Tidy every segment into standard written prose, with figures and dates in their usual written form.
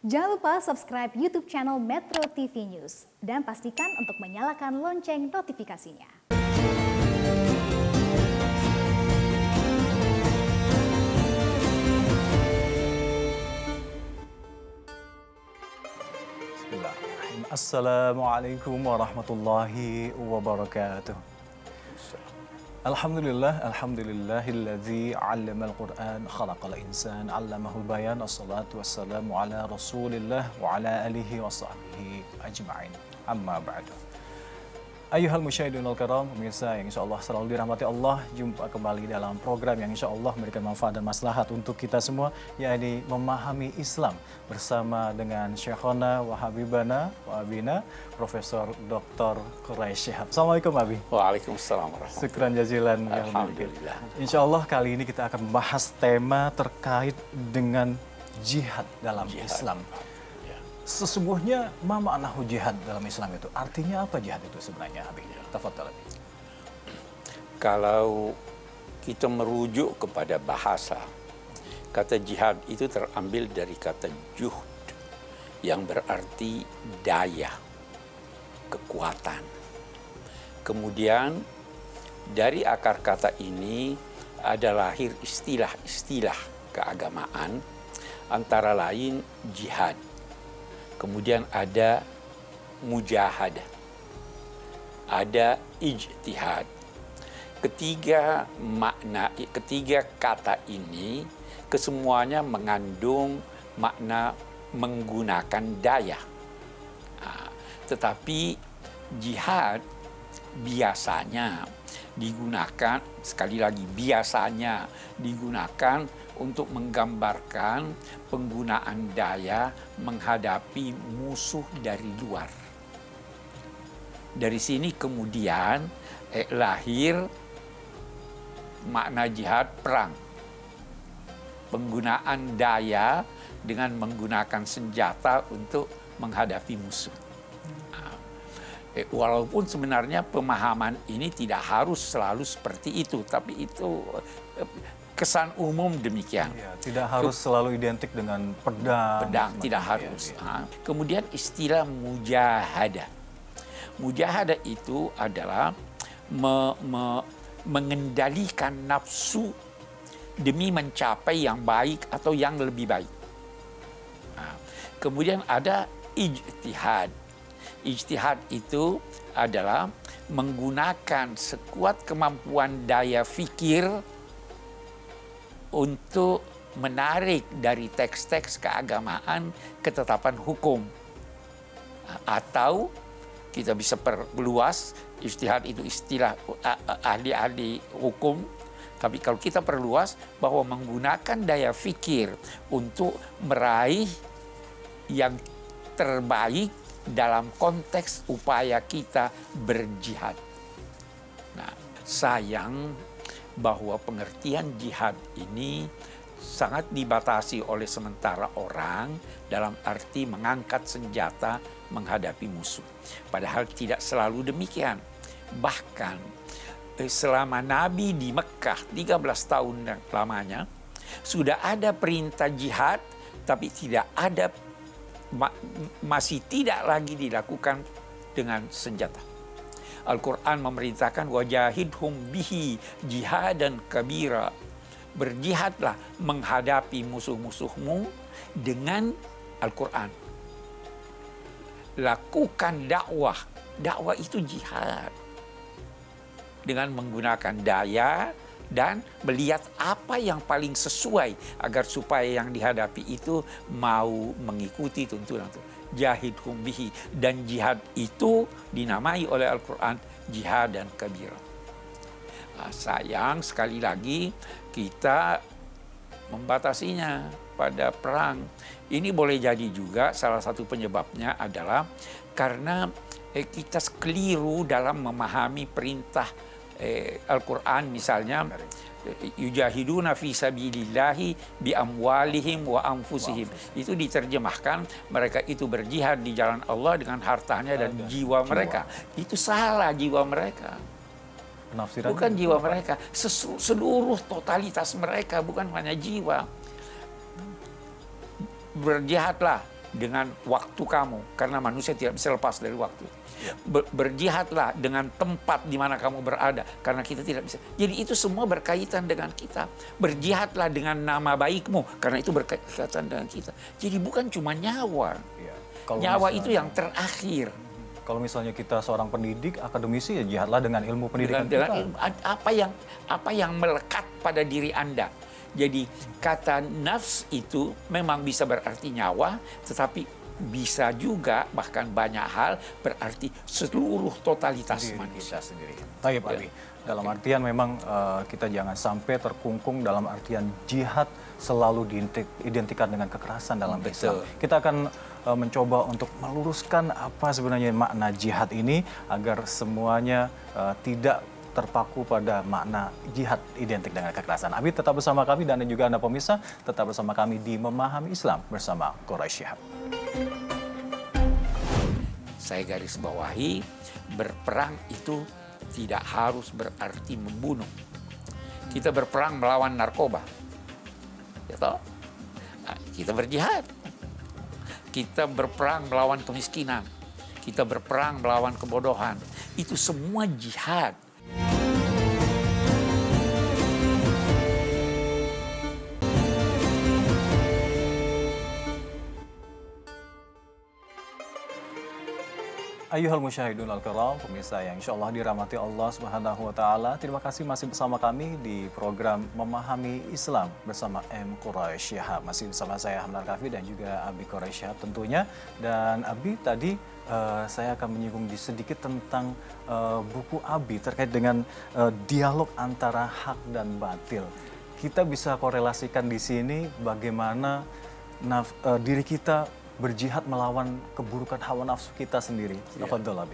Jangan lupa subscribe YouTube channel Metro TV News dan pastikan untuk menyalakan lonceng notifikasinya. Bismillahirrahmanirrahim. Assalamualaikum warahmatullahi wabarakatuh. Alhamdulillahilladzi 'allamal Qur'an khalaqal insan 'allamahul bayan. Assalatu wassalamu ala Rasulillah wa ala alihi wa sahbihi ajma'in. Amma ba'du. Ayyuhal musyahidunal karam, pemirsa yang insyaallah selalu dirahmati Allah, jumpa kembali dalam program yang insyaallah memberikan manfaat dan maslahat untuk kita semua, yakni memahami Islam bersama dengan Syekhona wa Habibana wa Abina, Profesor Dr. Quraisy Shihab. Assalamualaikum Abi. Waalaikumsalam warahmatullahi Syukran jazilan. Alhamdulillah. Insyaallah kali ini kita akan membahas tema terkait dengan jihad dalam Islam. Sesungguhnya ma ma'nahu jihad dalam Islam itu? Artinya apa jihad itu sebenarnya, Habib? Tafadhal. Kalau kita merujuk kepada bahasa, kata jihad itu terambil dari kata juhd yang berarti daya, kekuatan. Kemudian dari akar kata ini ada lahir istilah-istilah keagamaan, antara lain jihad. Kemudian ada mujahadah, ada ijtihad. Ketiga kata ini kesemuanya mengandung makna menggunakan daya. Tetapi jihad biasanya digunakan, sekali lagi biasanya digunakan untuk menggambarkan penggunaan daya menghadapi musuh dari luar. Dari sini kemudian lahir makna jihad perang. Penggunaan daya dengan menggunakan senjata untuk menghadapi musuh. Walaupun sebenarnya pemahaman ini tidak harus selalu seperti itu, tapi itu kesan umum demikian. Ya, tidak harus selalu identik dengan pedang. Pedang tidak harus. Kemudian istilah mujahadah. Mujahadah itu adalah mengendalikan nafsu demi mencapai yang baik atau yang lebih baik. Kemudian ada ijtihad. Ijtihad itu adalah menggunakan sekuat kemampuan daya fikir untuk menarik dari teks-teks keagamaan ketetapan hukum. Atau kita bisa perluas, ijtihad itu istilah ahli-ahli hukum, tapi kalau kita perluas bahwa menggunakan daya fikir untuk meraih yang terbaik dalam konteks upaya kita berjihad. Nah, sayang bahwa pengertian jihad ini sangat dibatasi oleh sementara orang dalam arti mengangkat senjata menghadapi musuh. Padahal tidak selalu demikian. Bahkan selama Nabi di Mekah 13 tahun lamanya sudah ada perintah jihad, tapi masih tidak lagi dilakukan dengan senjata. Al-Quran memerintahkan wajahidhum bihi jihadan kabira. Berjihadlah menghadapi musuh-musuhmu dengan Al-Quran. Lakukan dakwah. Dakwah itu jihad. Dengan menggunakan daya dan melihat apa yang paling sesuai agar supaya yang dihadapi itu mau mengikuti tuntunan itu. Jahidhum bihi, dan jihad itu dinamai oleh Al-Quran jihad dan kabira. Sayang sekali lagi kita membatasinya pada perang. Ini boleh jadi juga salah satu penyebabnya adalah karena kita keliru dalam memahami perintah Al-Quran, misalnya yujahiduna fi sabilillahi bi amwalihim wa anfusihim. Itu diterjemahkan mereka itu berjihad di jalan Allah dengan hartanya dan jiwa mereka. Itu salah, jiwa mereka. Bukan jiwa mereka, seluruh totalitas mereka, bukan hanya jiwa. Berjihadlah dengan waktu kamu, karena manusia tidak bisa lepas dari waktu. Berjihadlah dengan tempat di mana kamu berada, karena kita tidak bisa. Jadi itu semua berkaitan dengan kita. Berjihadlah dengan nama baikmu, karena itu berkaitan dengan kita. Jadi bukan cuma nyawa. Ya. Nyawa itu yang terakhir. Kalau misalnya kita seorang pendidik, akademisi, ya jihadlah dengan ilmu pendidikan Dengan kita. apa yang melekat pada diri Anda. Jadi kata nafs itu memang bisa berarti nyawa, tetapi bisa juga bahkan banyak hal berarti seluruh totalitas Diri manusia. kita sendiri. Tayyib Abi. Dalam artian memang kita jangan sampai terkungkung dalam artian jihad selalu diidentikan dengan kekerasan dalam Islam. Kita akan mencoba untuk meluruskan apa sebenarnya makna jihad ini agar semuanya tidak terpaku pada makna jihad identik dengan kekerasan. Abi tetap bersama kami dan juga Anda pemirsa tetap bersama kami di Memahami Islam bersama Quraish Shihab. Saya garis bawahi, berperang itu tidak harus berarti membunuh. Kita berperang melawan narkoba. Ya toh? Nah, kita berjihad. Kita berperang melawan kemiskinan. Kita berperang melawan kebodohan. Itu semua jihad. Ayyuhal musyahidun al-kiram, pemirsa yang insya Allah dirahmati Allah Subhanahu wa Ta'ala. Terima kasih masih bersama kami di program Memahami Islam bersama M. Quraish Shihab. Masih bersama saya Hamdan Kafi dan juga Abi Quraish Shihab tentunya. Dan Abi tadi saya akan menyinggung sedikit tentang buku Abi terkait dengan dialog antara hak dan batil. Kita bisa korelasikan di sini bagaimana diri kita berjihad melawan keburukan hawa nafsu kita sendiri. Tafadhol Abi.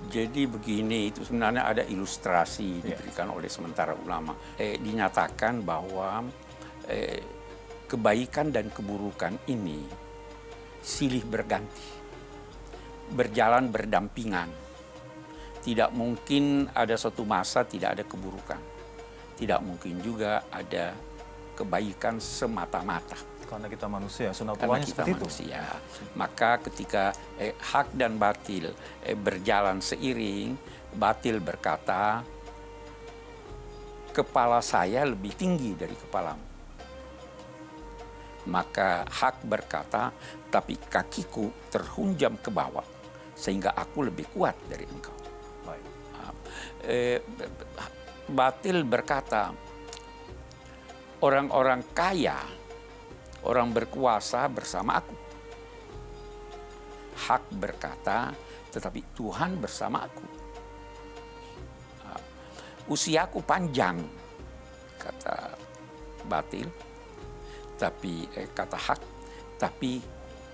Jadi begini, itu sebenarnya ada ilustrasi diberikan oleh sementara ulama. Dinyatakan bahwa kebaikan dan keburukan ini silih berganti, berjalan berdampingan. Tidak mungkin ada suatu masa tidak ada keburukan. Tidak mungkin juga ada kebaikan semata-mata. Karena kita manusia, Karena sunatullahnya kita seperti manusia. Maka ketika hak dan batil berjalan seiring, batil berkata, kepala saya lebih tinggi dari kepalamu. Maka hak berkata, tapi kakiku terhunjam ke bawah, sehingga aku lebih kuat dari engkau. Baik. Batil berkata, orang-orang kaya, orang berkuasa bersama aku. Hak berkata, tetapi Tuhan bersama aku. Usiaku panjang, kata batil, tapi kata hak, tapi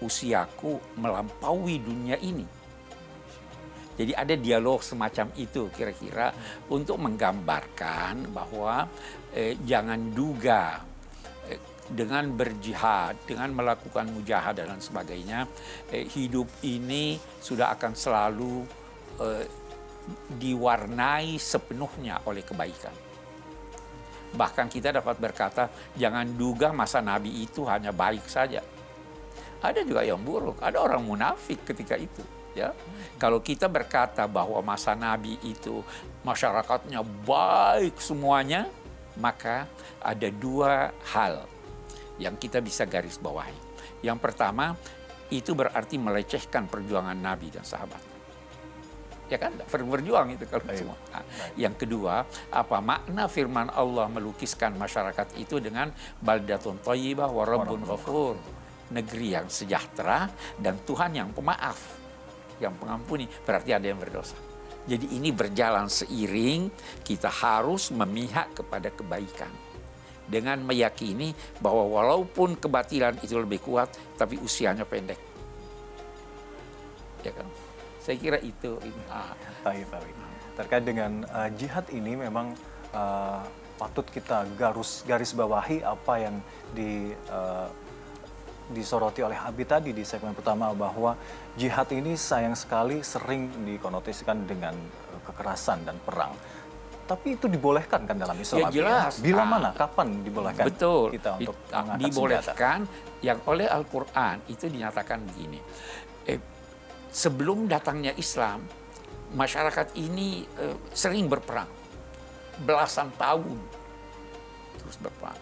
usiaku melampaui dunia ini. Jadi ada dialog semacam itu kira-kira untuk menggambarkan bahwa jangan duga dengan berjihad, dengan melakukan mujahadah dan sebagainya, hidup ini sudah akan selalu diwarnai sepenuhnya oleh kebaikan. Bahkan kita dapat berkata, jangan duga masa Nabi itu hanya baik saja. Ada juga yang buruk, ada orang munafik ketika itu. Ya, kalau kita berkata bahwa masa Nabi itu masyarakatnya baik semuanya, maka ada dua hal yang kita bisa garis bawahi. Yang pertama, itu berarti melecehkan perjuangan Nabi dan sahabat. Ya kan, berjuang itu kalau semua. Nah, yang kedua, apa makna firman Allah melukiskan masyarakat itu dengan baldatun thayyibah wa rabbun ghafur, negeri yang sejahtera dan Tuhan yang pemaaf, yang pengampuni, berarti ada yang berdosa. Jadi ini berjalan seiring, kita harus memihak kepada kebaikan. Dengan meyakini bahwa walaupun kebatilan itu lebih kuat, tapi usianya pendek. Ya kan? Saya kira itu. Baik. Terkait dengan jihad ini memang patut kita garis bawahi apa yang disoroti oleh Abi tadi di segmen pertama, bahwa jihad ini sayang sekali sering dikonotasikan dengan kekerasan dan perang. Tapi itu dibolehkan kan dalam Islam? Ya Abi, jelas. Bila mana, kapan dibolehkan Betul. kita untuk mengangkat Dibolehkan yang oleh Al-Quran itu dinyatakan begini. Sebelum datangnya Islam, masyarakat ini sering berperang. Belasan tahun terus berperang.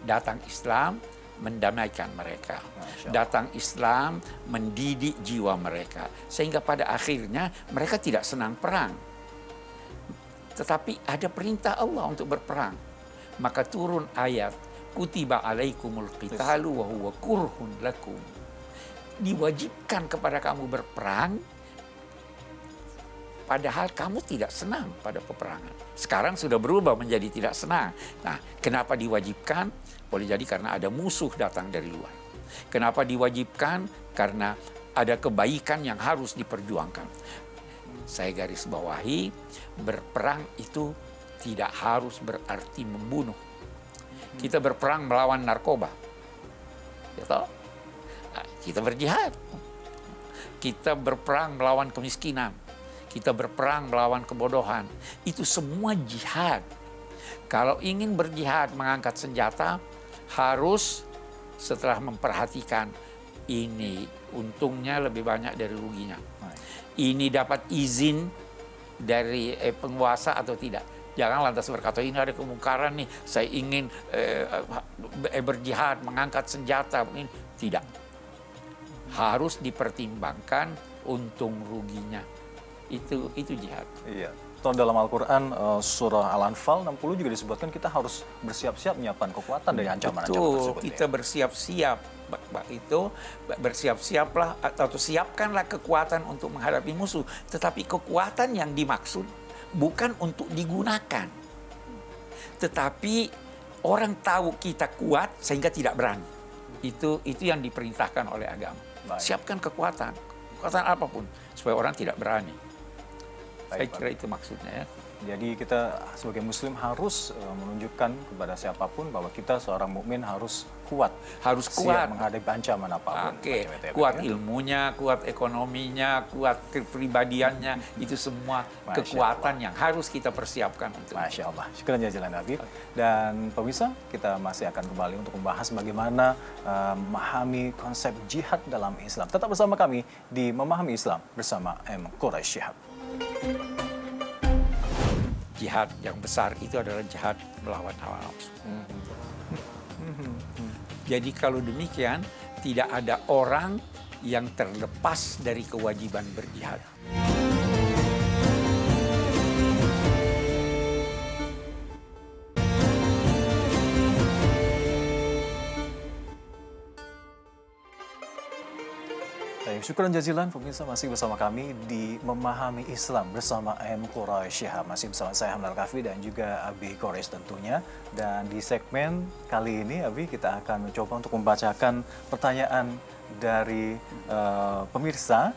Datang Islam, mendamaikan mereka. Datang Islam, mendidik jiwa mereka. Sehingga pada akhirnya mereka tidak senang perang. Tetapi ada perintah Allah untuk berperang. Maka turun ayat, kutiba alaikumul qitalu wa huwa kurhun lakum. Diwajibkan kepada kamu berperang, padahal kamu tidak senang pada peperangan. Sekarang sudah berubah menjadi tidak senang. Nah, kenapa diwajibkan? Boleh jadi karena ada musuh datang dari luar. Kenapa diwajibkan? Karena ada kebaikan yang harus diperjuangkan. Saya garis bawahi, berperang itu tidak harus berarti membunuh. Kita berperang melawan narkoba. Ya toh? Kita berjihad. Kita berperang melawan kemiskinan. Kita berperang melawan kebodohan. Itu semua jihad. Kalau ingin berjihad mengangkat senjata, harus setelah memperhatikan ini untungnya lebih banyak dari ruginya. Ini dapat izin dari penguasa atau tidak. Jangan lantas berkata ini ada kemungkaran nih, saya ingin berjihad, mengangkat senjata. Tidak. Harus dipertimbangkan untung ruginya. Itu jihad. Iya. Toh dalam Al-Quran surah Al-Anfal 60 juga disebutkan kita harus bersiap-siap menyiapkan kekuatan dari ancaman-ancaman tersebut. Kita bersiap-siap. Itu bersiap-siaplah atau siapkanlah kekuatan untuk menghadapi musuh. Tetapi kekuatan yang dimaksud bukan untuk digunakan. Tetapi orang tahu kita kuat sehingga tidak berani. Itu yang diperintahkan oleh agama. Baik. Siapkan kekuatan apapun supaya orang tidak berani. Saya kira itu maksudnya ya. Jadi kita sebagai muslim harus menunjukkan kepada siapapun bahwa kita seorang mukmin harus kuat. Harus kuat menghadapi ancaman apapun. Kuat ilmunya, kuat ekonominya, kuat kepribadiannya. Itu semua kekuatan yang harus kita persiapkan untuk. Masya Allah. Syukran jazilan Habib. Dan pemirsa, kita masih akan kembali untuk membahas bagaimana memahami konsep jihad dalam Islam. Tetap bersama kami di Memahami Islam bersama M. Quraish Shihab. Jihad yang besar itu adalah jihad melawan hawa nafsu. Jadi kalau demikian, tidak ada orang yang terlepas dari kewajiban berjihad. Syukuran jazilan pemirsa masih bersama kami di Memahami Islam bersama M. Quraish Shihab. Masih bersama saya Hamdal Kafi dan juga Abi Quraish tentunya. Dan di segmen kali ini Abi kita akan mencoba untuk membacakan pertanyaan dari pemirsa.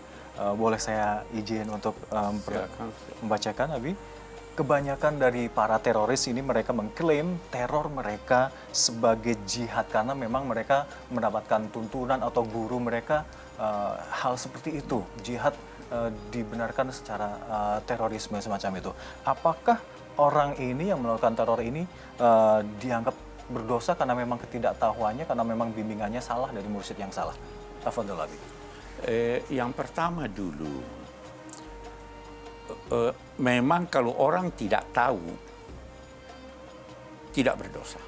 Boleh saya izin untuk membacakan Abi? Kebanyakan dari para teroris ini mereka mengklaim teror mereka sebagai jihad karena memang mereka mendapatkan tuntunan atau guru mereka hal seperti itu. Jihad dibenarkan secara terorisme semacam itu. Apakah orang ini yang melakukan teror ini dianggap berdosa karena memang ketidaktahuannya, karena memang bimbingannya salah dari mursyid yang salah? Tafadhol Abi. Yang pertama dulu, memang kalau orang tidak tahu, tidak berdosa.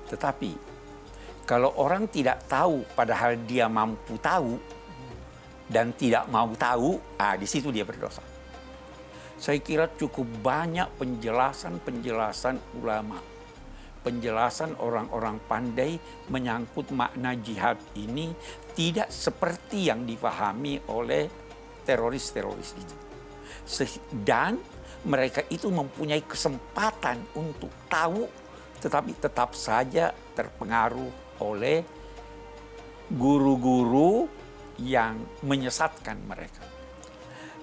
Tetapi kalau orang tidak tahu padahal dia mampu tahu dan tidak mau tahu, di situ dia berdosa. Saya kira cukup banyak penjelasan ulama, penjelasan orang-orang pandai menyangkut makna jihad ini tidak seperti yang dipahami oleh teroris-teroris itu. Dan mereka itu mempunyai kesempatan untuk tahu, tetapi tetap saja terpengaruh oleh guru-guru yang menyesatkan mereka.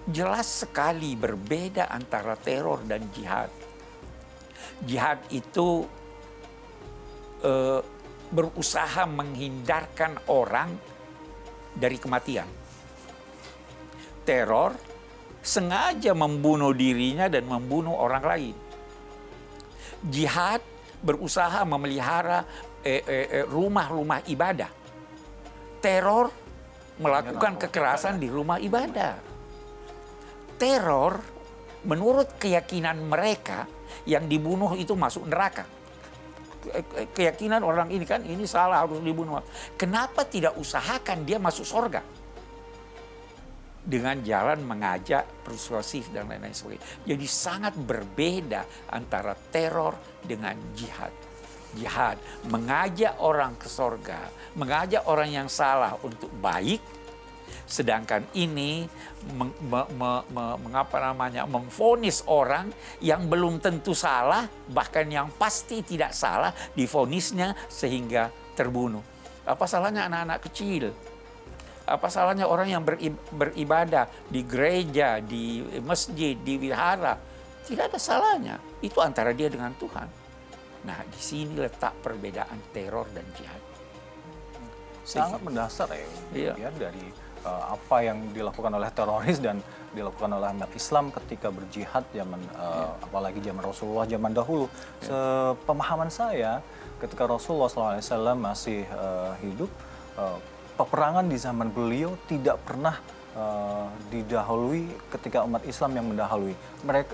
Jelas sekali berbeda antara teror dan jihad. Jihad itu berusaha menghindarkan orang dari kematian. Teror sengaja membunuh dirinya dan membunuh orang lain. Jihad berusaha memelihara rumah-rumah ibadah. Teror melakukan kekerasan di rumah ibadah. Teror menurut keyakinan mereka yang dibunuh itu masuk neraka. Keyakinan orang ini kan ini salah, harus dibunuh. Kenapa tidak usahakan dia masuk surga? Dengan jalan mengajak, persuasif dan lain-lain sebagainya. Jadi sangat berbeda antara teror dengan jihad. Jihad mengajak orang ke surga, mengajak orang yang salah untuk baik. Sedangkan ini memvonis orang yang belum tentu salah, bahkan yang pasti tidak salah, divonisnya sehingga terbunuh. Apa salahnya anak-anak kecil? Apa salahnya orang yang beribadah di gereja, di masjid, di wihara? Tidak ada salahnya. Itu antara dia dengan Tuhan. Nah, di sini letak perbedaan teror dan jihad. Sangat mendasar ya, Iya. dari apa yang dilakukan oleh teroris dan dilakukan oleh umat Islam ketika berjihad zaman apalagi zaman Rasulullah zaman dahulu. Sepemahaman saya ketika Rasulullah SAW masih hidup, peperangan di zaman beliau tidak pernah didahului ketika umat Islam yang mendahului.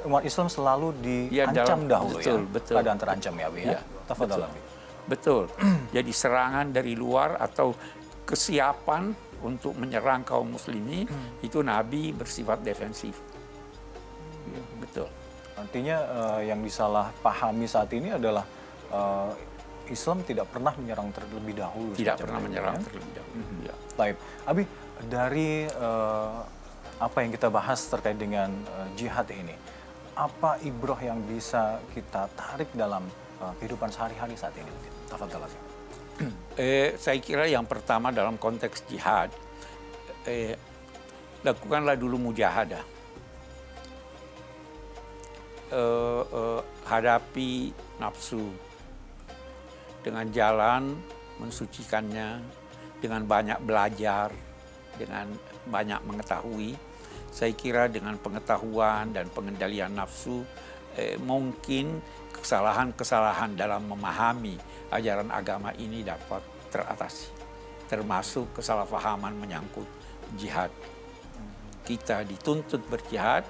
Umat Islam selalu diancam dahulu betul, keadaan terancam ya, Abi ya. Tafadhal, Abi. Betul. Jadi serangan dari luar atau kesiapan untuk menyerang kaum muslimin itu Nabi bersifat defensif. Betul. Artinya yang disalahpahami saat ini adalah Islam tidak pernah menyerang terlebih dahulu. Tidak pernah menyerang terlebih dahulu. Ya. Baik, Abi, dari apa yang kita bahas terkait dengan jihad ini, apa ibroh yang bisa kita tarik dalam kehidupan sehari-hari saat ini? Tafadhal, Abi. Saya kira yang pertama dalam konteks jihad, lakukanlah dulu mujahadah. Hadapi nafsu dengan jalan mensucikannya, dengan banyak belajar, dengan banyak mengetahui. Saya kira dengan pengetahuan dan pengendalian nafsu, mungkin kesalahan-kesalahan dalam memahami ajaran agama ini dapat teratasi. Termasuk kesalahpahaman menyangkut jihad. Kita dituntut berjihad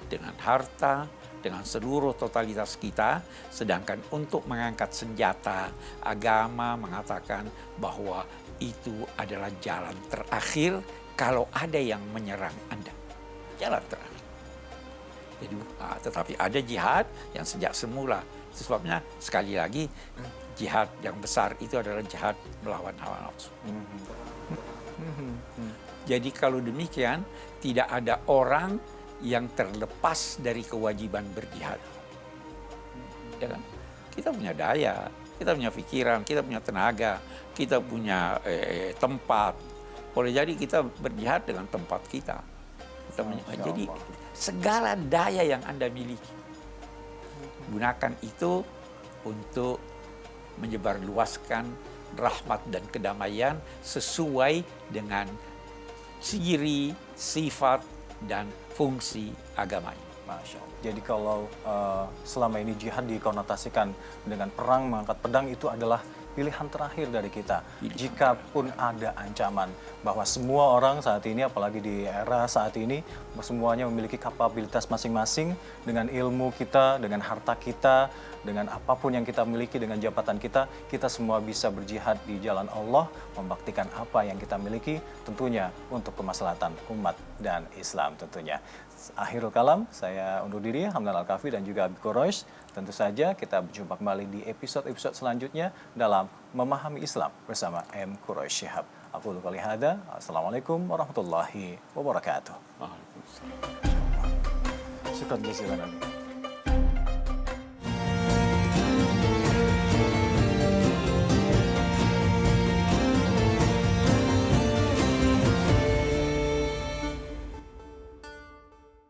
dengan harta, dengan seluruh totalitas kita, sedangkan untuk mengangkat senjata, agama mengatakan bahwa itu adalah jalan terakhir kalau ada yang menyerang Anda. Jalan terakhir. Jadi, tetapi ada jihad yang sejak semula. Itu sebabnya sekali lagi jihad yang besar itu adalah jihad melawan hawa nafsu. Jadi kalau demikian tidak ada orang yang terlepas dari kewajiban berjihad. Ya kan? Kita punya daya, kita punya pikiran, kita punya tenaga, kita punya tempat. Boleh jadi kita berjihad dengan tempat kita. Jadi segala daya yang Anda miliki, gunakan itu untuk menyebarluaskan rahmat dan kedamaian sesuai dengan ciri, sifat, dan fungsi agama ini. Masya Allah. Jadi kalau selama ini jihad dikonotasikan dengan perang mengangkat pedang, itu adalah pilihan terakhir dari kita. Jikapun ada ancaman bahwa semua orang saat ini, apalagi di era saat ini, semuanya memiliki kapabilitas masing-masing dengan ilmu kita, dengan harta kita, dengan apapun yang kita miliki, dengan jabatan kita, kita semua bisa berjihad di jalan Allah, membaktikan apa yang kita miliki, tentunya untuk kemaslahatan umat dan Islam tentunya. Akhirul kalam, saya undur diri, Hamdan Al-Kafi dan juga Abi Quraisy. Tentu saja kita berjumpa kembali di episode-episode selanjutnya dalam Memahami Islam bersama M. Quraisy Shihab. Aku qouli hadza. Assalamualaikum warahmatullahi wabarakatuh. Waalaikumsalam. Syukran jazilan.